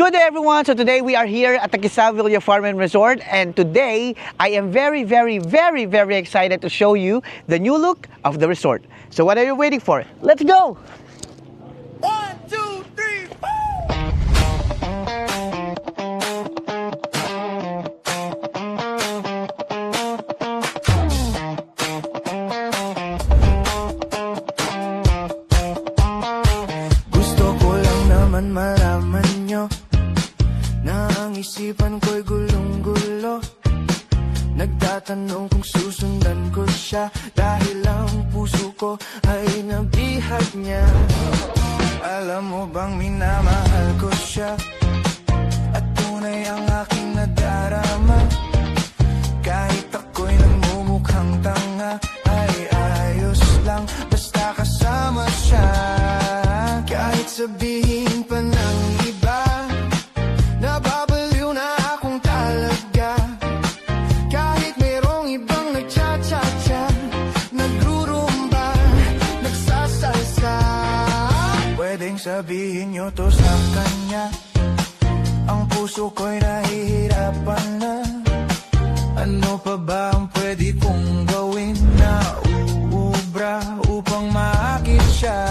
Good day everyone! So today we are here at the Quezada Farm and Resort, and today I am very excited to show you the new look of the resort. So what are you waiting for? Let's go! 1, 2, 3, 4! Gusto ko lang naman malaman nyo na ang isipan ko'y gulong-gulo. Nagtatanong kung susundan ko siya dahil ang puso ko ay nabihag niya. Alam mo bang minamahal ko siya at tunay ang aking nadarama. Kahit ako'y nagmumukhang tanga ay ayos lang basta kasama siya. Kahit sabihin pa ng iba, nababaliw na akong talaga. Kahit merong ibang nagcha-cha-cha, nagrurumba, nagsasalsa. Pwedeng sabihin nyo to sa kanya, ang puso ko'y nahihirapan na. Ano pa ba ang pwede kong gawin na uubra upang maakit siya?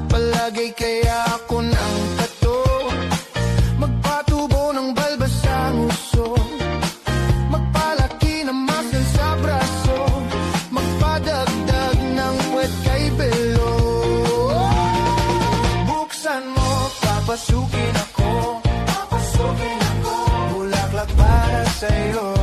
Palagay kaya ako ng tato, magpatubo ng balbas sa nguso, magpalaki ng muscle sa braso, magpadagdag ng puwet kay belo. Buksan mo, papasukin ako, bulaklak para sa'yo.